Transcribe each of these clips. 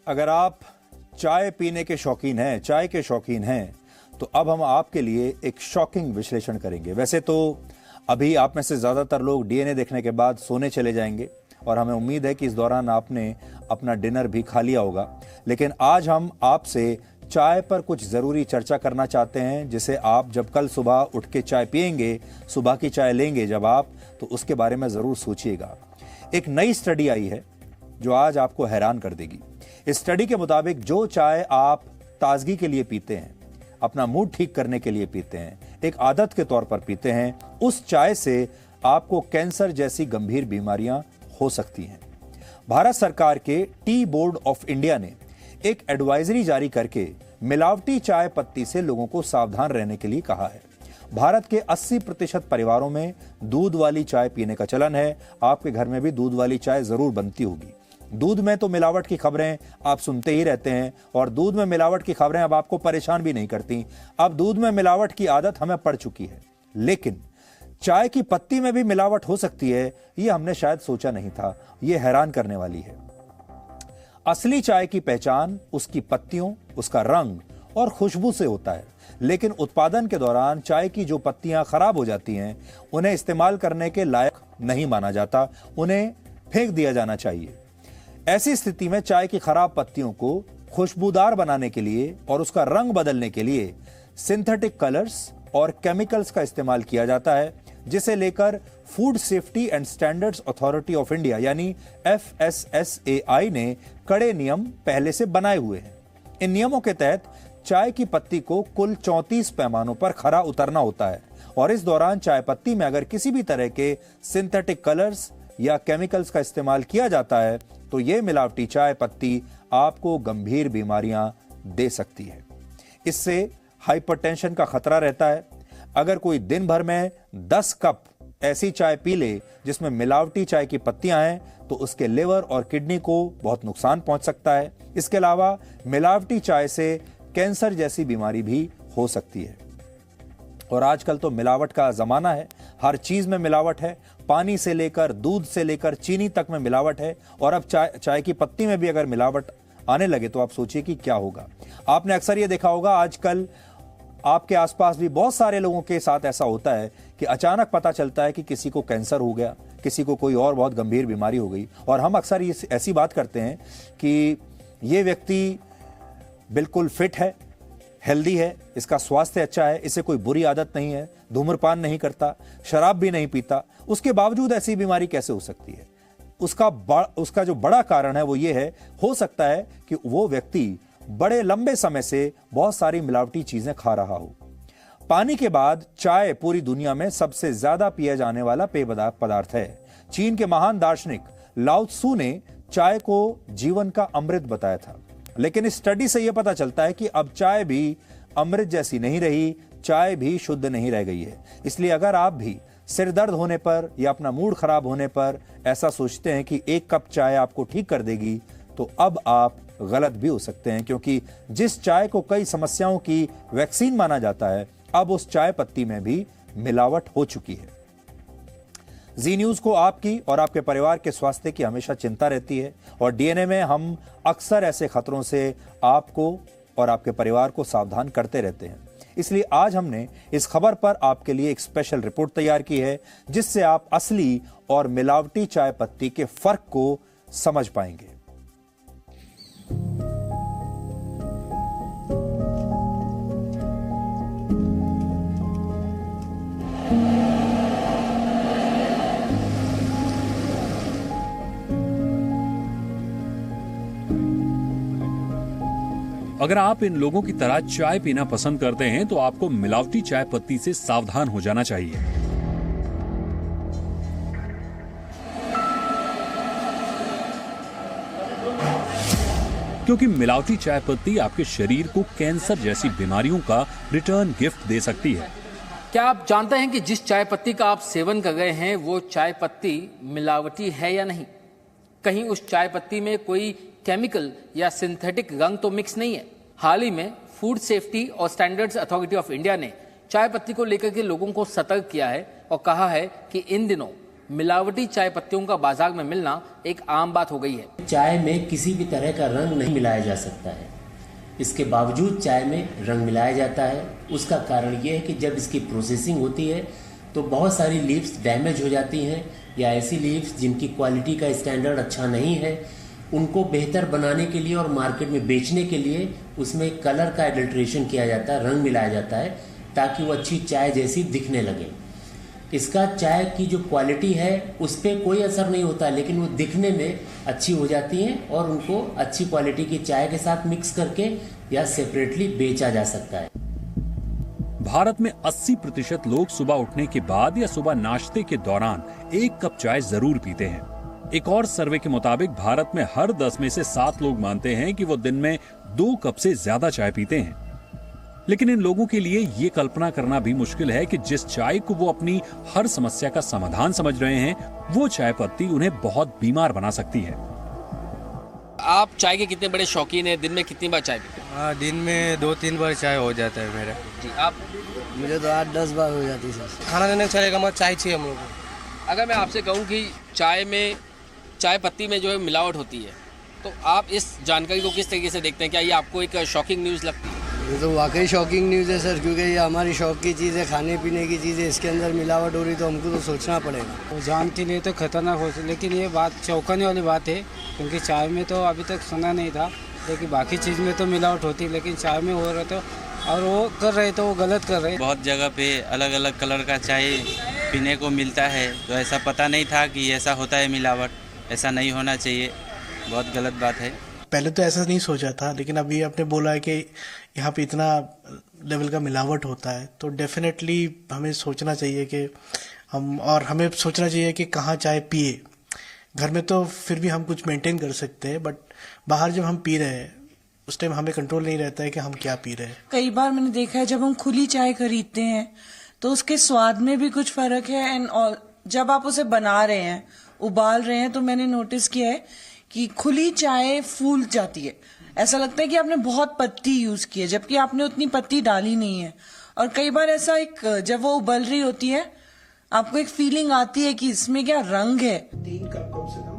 अगर आप चाय पीने के शौकीन हैं, चाय के शौकीन हैं, तो अब हम आपके लिए एक शॉकिंग विश्लेषण करेंगे। वैसे तो अभी आप में से ज्यादातर लोग डीएनए देखने के बाद सोने चले जाएंगे और हमें उम्मीद है कि इस दौरान आपने अपना डिनर भी खा लिया होगा, लेकिन आज हम आपसे चाय पर कुछ जरूरी चर्चा करना चाहते हैं, जिसे आप जब कल सुबह उठ के चाय पिएंगे, सुबह की चाय लेंगे जब आप, तो उसके बारे में जरूर सोचिएगा। एक नई स्टडी आई है जो आज आपको हैरान कर देगी। इस स्टडी के मुताबिक जो चाय आप ताजगी के लिए पीते हैं, अपना मूड ठीक करने के लिए पीते हैं, एक आदत के तौर पर पीते हैं, उस चाय से आपको कैंसर जैसी गंभीर बीमारियां हो सकती हैं। भारत सरकार के टी बोर्ड ऑफ इंडिया ने एक एडवाइजरी जारी करके मिलावटी चाय पत्ती से लोगों को सावधान रहने के लिए कहा है। भारत के 80% परिवारों में दूध वाली चाय पीने का चलन है। आपके घर में भी दूध वाली चाय जरूर बनती होगी। दूध में तो मिलावट की खबरें आप सुनते ही रहते हैं और दूध में मिलावट की खबरें अब आपको परेशान भी नहीं करती। अब दूध में मिलावट की आदत हमें पड़ चुकी है, लेकिन चाय की पत्ती में भी मिलावट हो सकती है, यह हमने शायद सोचा नहीं था। यह हैरान करने वाली है। असली चाय की पहचान उसकी पत्तियों, उसका रंग और खुशबू से होता है, लेकिन उत्पादन के दौरान चाय की जो पत्तियां खराब हो जाती हैं, उन्हें इस्तेमाल करने के लायक नहीं माना जाता, उन्हें फेंक दिया जाना चाहिए। ऐसी स्थिति में चाय की खराब पत्तियों को खुशबूदार बनाने के लिए और उसका रंग बदलने के लिए सिंथेटिक कलर्स और केमिकल्स का इस्तेमाल किया जाता है, जिसे लेकर food safety and standards authority of India यानी FSSAI ने कड़े नियम पहले से बनाए हुए हैं। इन नियमों के तहत चाय की पत्ती को कुल 34 पैमानों पर खरा उतरना होता है और इस दौरान चाय पत्ती में अगर किसी भी तरह के सिंथेटिक कलर्स या केमिकल्स का इस्तेमाल किया जाता है तो यह मिलावटी चाय पत्ती आपको गंभीर बीमारियां दे सकती है। इससे हाइपरटेंशन का खतरा रहता है। अगर कोई दिन भर में 10 कप ऐसी चाय पी ले जिसमें मिलावटी चाय की पत्तियां हैं, तो उसके लिवर और किडनी को बहुत नुकसान पहुंच सकता है। इसके अलावा मिलावटी चाय से कैंसर जैसी बीमारी भी हो सकती है। और आजकल तो मिलावट का जमाना है, हर चीज में मिलावट है। पानी से लेकर दूध से लेकर चीनी तक में मिलावट है और अब चाय की पत्ती में भी अगर मिलावट आने लगे तो आप सोचिए कि क्या होगा। आपने अक्सर ये देखा होगा, आजकल आपके आसपास भी बहुत सारे लोगों के साथ ऐसा होता है कि अचानक पता चलता है कि किसी को कैंसर हो गया, किसी को कोई और बहुत गंभीर बीमारी हो गई, और हम अक्सर ऐसी बात करते हैं कि ये व्यक्ति बिल्कुल फिट है, हेल्दी है, इसका स्वास्थ्य अच्छा है, इसे कोई बुरी आदत नहीं है, धूम्रपान नहीं करता, शराब भी नहीं पीता, उसके बावजूद ऐसी बीमारी कैसे हो सकती है? उसका जो बड़ा कारण है वो ये है, हो सकता है कि वो व्यक्ति बड़े लंबे समय से बहुत सारी मिलावटी चीजें खा रहा हो। पानी के बाद चाय पूरी दुनिया में सबसे ज्यादा पिया जाने वाला पेय पदार्थ है। चीन के महान दार्शनिक लाओ त्सु ने चाय को जीवन का अमृत बताया था, लेकिन इस स्टडी से यह पता चलता है कि अब चाय भी अमृत जैसी नहीं रही, चाय भी शुद्ध नहीं रह गई है। इसलिए अगर आप भी सिर दर्द होने पर या अपना मूड खराब होने पर ऐसा सोचते हैं कि एक कप चाय आपको ठीक कर देगी, तो अब आप गलत भी हो सकते हैं, क्योंकि जिस चाय को कई समस्याओं की वैक्सीन माना जाता है, अब उस चाय पत्ती में भी मिलावट हो चुकी है। जी न्यूज को आपकी और आपके परिवार के स्वास्थ्य की हमेशा चिंता रहती है और डीएनए में हम अक्सर ऐसे खतरों से आपको और आपके परिवार को सावधान करते रहते हैं। इसलिए आज हमने इस खबर पर आपके लिए एक स्पेशल रिपोर्ट तैयार की है, जिससे आप असली और मिलावटी चाय पत्ती के फर्क को समझ पाएंगे। अगर आप इन लोगों की तरह चाय पीना पसंद करते हैं तो आपको मिलावटी चाय पत्ती से सावधान हो जाना चाहिए। क्योंकि मिलावटी चाय पत्ती आपके शरीर को कैंसर जैसी बीमारियों का रिटर्न गिफ्ट दे सकती है। क्या आप जानते हैं कि जिस चाय पत्ती का आप सेवन कर रहे हैं वो चाय पत्ती मिलावटी है या नहीं? कहीं उस चाय पत्ती में कोई केमिकल या सिंथेटिक रंग तो मिक्स नहीं है। हाल ही में फूड सेफ्टी और स्टैंडर्ड्स अथॉरिटी ऑफ इंडिया ने चाय पत्ती को लेकर के लोगों को सतर्क किया है और कहा है कि इन दिनों मिलावटी चाय पत्तियों का बाजार में मिलना एक आम बात हो गई है। चाय में किसी भी तरह का रंग नहीं मिलाया जा सकता है, इसके बावजूद चाय में रंग मिलाया जाता है। उसका कारण ये है कि जब इसकी प्रोसेसिंग होती है तो बहुत सारी लीव्स डैमेज हो जाती हैं, या ऐसी लीव्स जिनकी क्वालिटी का स्टैंडर्ड अच्छा नहीं है, उनको बेहतर बनाने के लिए और मार्केट में बेचने के लिए उसमें कलर का एडल्ट्रेशन किया जाता है, रंग मिलाया जाता है, ताकि वो अच्छी चाय जैसी दिखने लगे। इसका चाय की जो क्वालिटी है उस पर कोई असर नहीं होता, लेकिन वो दिखने में अच्छी हो जाती हैं और उनको अच्छी क्वालिटी की चाय के साथ मिक्स करके या सेपरेटली बेचा जा सकता है। भारत में 80% लोग सुबह उठने के बाद या सुबह नाश्ते के दौरान 1 कप चाय जरूर पीते हैं। एक और सर्वे के मुताबिक भारत में हर 10 में से 7 लोग मानते हैं कि वो दिन में 2 कप से ज्यादा चाय पीते हैं। लेकिन इन लोगों के लिए ये कल्पना करना भी मुश्किल है कि जिस चाय को वो अपनी हर समस्या का समाधान समझ रहे हैं, वो चाय पत्ती उन्हें बहुत बीमार बना सकती है। आप चाय के कितने बड़े शौकीन हैं? दिन में कितनी बार चाय पीते हैं? हाँ, दिन में 2-3 बार चाय हो जाता है मेरा। जी, आप? मुझे तो 8-10 बार हो जाती है। खाना देने चलेगा मत, चाय चाहिए हम लोग को। अगर मैं आपसे कहूं कि चाय में चाय पत्ती में जो है मिलावट होती है, तो आप इस जानकारी को किस तरीके से देखते हैं? क्या ये आपको एक शॉकिंग न्यूज़ लगती है? ये तो वाकई शॉकिंग न्यूज़ है सर, क्योंकि ये हमारी शौक की चीज़ है, खाने पीने की चीज़ है, इसके अंदर मिलावट हो रही तो हमको तो सोचना पड़ेगा। तो जान के लिए तो खतरनाक हो, लेकिन ये बात चौंकाने वाली बात है, क्योंकि चाय में तो अभी तक सुना नहीं था, लेकिन बाकी चीज़ में तो मिलावट होती, लेकिन चाय में हो रहा तो और वो कर रहे तो वो गलत कर रहे। बहुत जगह पे अलग अलग कलर का चाय पीने को मिलता है, तो ऐसा पता नहीं था कि ऐसा होता है मिलावट। ऐसा नहीं होना चाहिए, बहुत गलत बात है। पहले तो ऐसा नहीं सोचा था, लेकिन अभी आपने बोला है कि यहाँ पे इतना लेवल का मिलावट होता है, तो डेफिनेटली हमें सोचना चाहिए कि हमें सोचना चाहिए कि कहाँ चाय पिए। घर में तो फिर भी हम कुछ मेंटेन कर सकते हैं, बट बाहर जब हम पी रहे हैं उस टाइम हमें कंट्रोल नहीं रहता है कि हम क्या पी रहे हैं। कई बार मैंने देखा है जब हम खुली चाय खरीदते हैं तो उसके स्वाद में भी कुछ फर्क है, एंड जब आप उसे बना रहे हैं, उबाल रहे हैं, तो मैंने नोटिस किया है कि खुली चाय फूल जाती है। ऐसा लगता है कि आपने बहुत पत्ती यूज की है, जबकि आपने उतनी पत्ती डाली नहीं है। और कई बार ऐसा जब वो उबल रही होती है, आपको एक फीलिंग आती है कि इसमें क्या रंग है।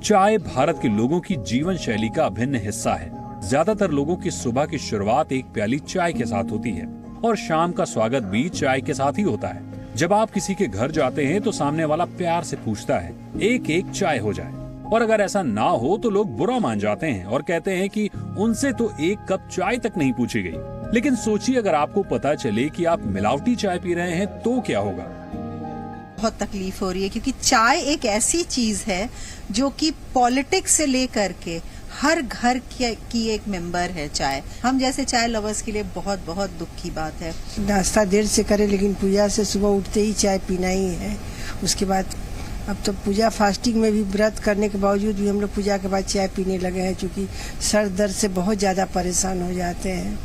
चाय भारत के लोगों की जीवन शैली का अभिन्न हिस्सा है। ज्यादातर लोगों की सुबह की शुरुआत एक प्याली चाय के साथ होती है और शाम का स्वागत भी चाय के साथ ही होता है। जब आप किसी के घर जाते हैं तो सामने वाला प्यार से पूछता है, एक चाय हो जाए, और अगर ऐसा ना हो तो लोग बुरा मान जाते हैं और कहते हैं कि उनसे तो 1 कप चाय तक नहीं पूछी गई। लेकिन सोचिए, अगर आपको पता चले कि आप मिलावटी चाय पी रहे हैं तो क्या होगा? बहुत तकलीफ हो रही है, क्योंकि चाय एक ऐसी चीज है जो कि पॉलिटिक्स से लेकर के हर घर की एक मेंबर है चाय। हम जैसे चाय लवर्स के लिए बहुत बहुत दुख की बात है। नाश्ता देर से करें, लेकिन पूजा से सुबह उठते ही चाय पीना ही है। उसके बाद अब तो पूजा फास्टिंग में भी व्रत करने के बावजूद भी हम लोग पूजा के बाद चाय पीने लगे हैं, क्योंकि सर दर्द से बहुत ज़्यादा परेशान हो जाते हैं।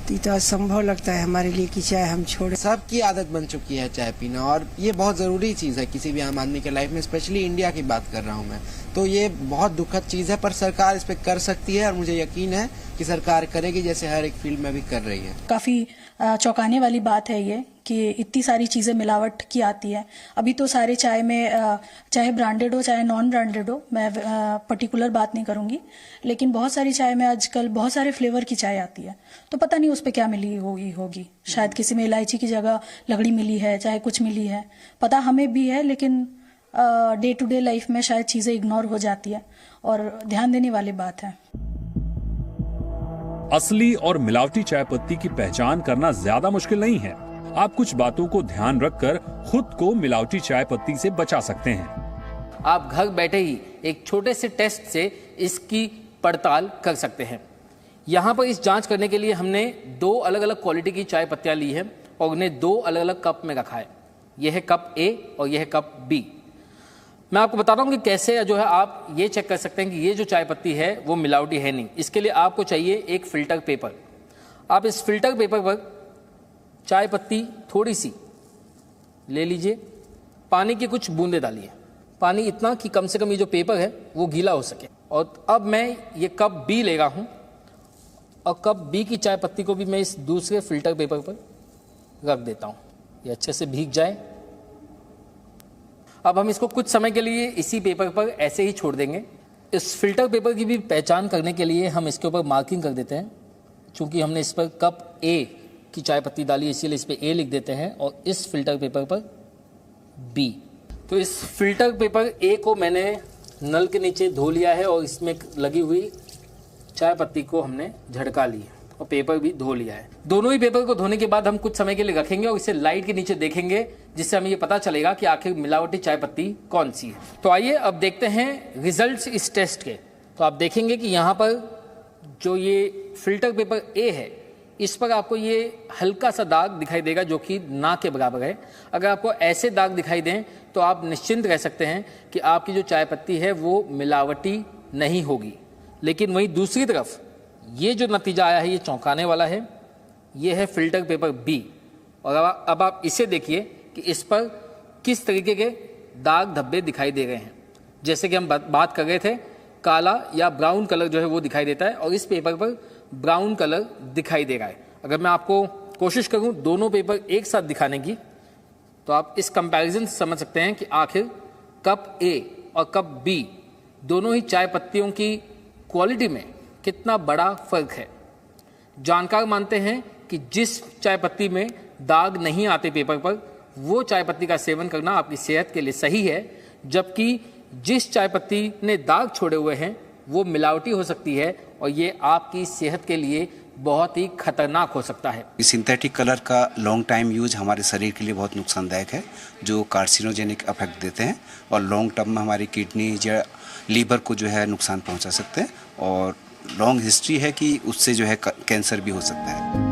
तो ये तो असंभव लगता है हमारे लिए कि चाय हम छोड़ें। सबकी आदत बन चुकी है चाय पीना, और ये बहुत ज़रूरी चीज़ है किसी भी आम आदमी के लाइफ में, स्पेशली इंडिया की बात कर रहा हूँ मैं। तो ये बहुत दुखद चीज़ है, पर सरकार इस पे कर सकती है, और मुझे यकीन है कि सरकार करेगी, जैसे हर एक फील्ड में भी कर रही है। काफ़ी चौंकाने वाली बात है ये कि इतनी सारी चीज़ें मिलावट की आती है। अभी तो सारे चाय में, चाहे ब्रांडेड हो चाहे नॉन ब्रांडेड हो, मैं पर्टिकुलर बात नहीं करूँगी, लेकिन बहुत सारी चाय में आजकल बहुत सारे फ्लेवर की चाय आती है, तो पता नहीं उस पर क्या मिली होगी। शायद किसी में इलायची की जगह लगड़ी मिली है, चाहे कुछ मिली है, पता हमें भी है, लेकिन डे टू डे लाइफ में शायद चीज़ें इग्नोर हो जाती है, और ध्यान देने वाली बात है। असली और मिलावटी चाय पत्ती की पहचान करना ज्यादा मुश्किल नहीं है। आप कुछ बातों को ध्यान रखकर खुद को मिलावटी चाय पत्ती से बचा सकते हैं। आप घर बैठे ही एक छोटे से टेस्ट से इसकी पड़ताल कर सकते हैं। यहाँ पर इस जांच करने के लिए हमने 2 अलग अलग क्वालिटी की चाय पत्तियां ली है और उन्हें 2 अलग अलग कप में रखा है। यह है कप ए और यह है कप बी। मैं आपको बताता हूँ कि कैसे जो है आप ये चेक कर सकते हैं कि ये जो चाय पत्ती है वो मिलावटी है नहीं। इसके लिए आपको चाहिए एक फिल्टर पेपर। आप इस फिल्टर पेपर पर चाय पत्ती थोड़ी सी ले लीजिए, पानी की कुछ बूंदे डालिए, पानी इतना कि कम से कम ये जो पेपर है वो गीला हो सके। और अब मैं ये कप बी ले रहा हूँ और कप बी की चाय पत्ती को भी मैं इस दूसरे फिल्टर पेपर पर रख देता हूँ, ये अच्छे से भीग जाए। अब हम इसको कुछ समय के लिए इसी पेपर पर ऐसे ही छोड़ देंगे। इस फिल्टर पेपर की भी पहचान करने के लिए हम इसके ऊपर मार्किंग कर देते हैं। चूंकि हमने इस पर कप ए की चाय पत्ती डाली, इसीलिए इस पर ए लिख देते हैं और इस फिल्टर पेपर पर बी। तो इस फिल्टर पेपर ए को मैंने नल के नीचे धो लिया है और इसमें लगी हुई चाय पत्ती को हमने झड़का ली और पेपर भी धो लिया है। दोनों ही पेपर को धोने के बाद हम कुछ समय के लिए रखेंगे और इसे लाइट के नीचे देखेंगे, जिससे हमें ये पता चलेगा कि आखिर मिलावटी चाय पत्ती कौन सी है। तो आइए अब देखते हैं रिजल्ट्स इस टेस्ट के। तो आप देखेंगे कि यहाँ पर जो ये फिल्टर पेपर ए है, इस पर आपको ये हल्का सा दाग दिखाई देगा जो कि ना के बराबर है। अगर आपको ऐसे दाग दिखाई दें तो आप निश्चिंत रह सकते हैं कि आपकी जो चाय पत्ती है वो मिलावटी नहीं होगी। लेकिन वहीं दूसरी तरफ ये जो नतीजा आया है ये चौंकाने वाला है। ये है फिल्टर पेपर बी और अब आप इसे देखिए कि इस पर किस तरीके के दाग धब्बे दिखाई दे रहे हैं। जैसे कि हम बात कर रहे थे, काला या ब्राउन कलर जो है वो दिखाई देता है और इस पेपर पर ब्राउन कलर दिखाई दे रहा है। अगर मैं आपको कोशिश करूं दोनों पेपर एक साथ दिखाने की, तो आप इस कंपैरिजन से समझ सकते हैं कि आखिर कप ए और कप बी दोनों ही चाय पत्तियों की क्वालिटी में कितना बड़ा फर्क है। जानकार मानते हैं कि जिस चाय पत्ती में दाग नहीं आते पेपर पर, वो चाय पत्ती का सेवन करना आपकी सेहत के लिए सही है, जबकि जिस चाय पत्ती ने दाग छोड़े हुए हैं वो मिलावटी हो सकती है और ये आपकी सेहत के लिए बहुत ही खतरनाक हो सकता है। सिंथेटिक कलर का लॉन्ग टाइम यूज हमारे शरीर के लिए बहुत नुकसानदायक है, जो कार्सिनोजेनिक इफेक्ट देते हैं और लॉन्ग टर्म में हमारी किडनी या लीवर को जो है नुकसान पहुंचा सकते हैं और लॉन्ग हिस्ट्री है कि उससे जो है कैंसर भी हो सकता है।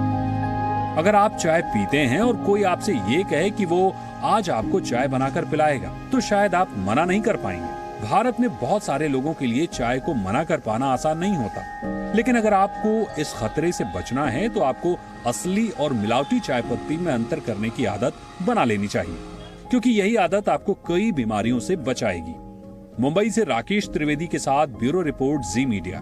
अगर आप चाय पीते हैं और कोई आपसे ये कहे कि वो आज आपको चाय बनाकर पिलाएगा, तो शायद आप मना नहीं कर पाएंगे। भारत में बहुत सारे लोगों के लिए चाय को मना कर पाना आसान नहीं होता, लेकिन अगर आपको इस खतरे से बचना है तो आपको असली और मिलावटी चाय पत्ती में अंतर करने की आदत बना लेनी चाहिए, क्योंकि यही आदत आपको कई बीमारियों से बचाएगी। मुंबई से राकेश त्रिवेदी के साथ ब्यूरो रिपोर्ट, जी मीडिया।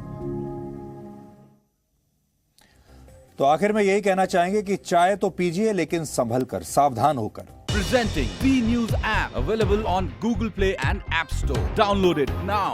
तो आखिर में यही कहना चाहेंगे कि चाय तो पीजिए, लेकिन संभल कर, सावधान होकर। Presenting B News app, available on Google Play and App Store. Download it now.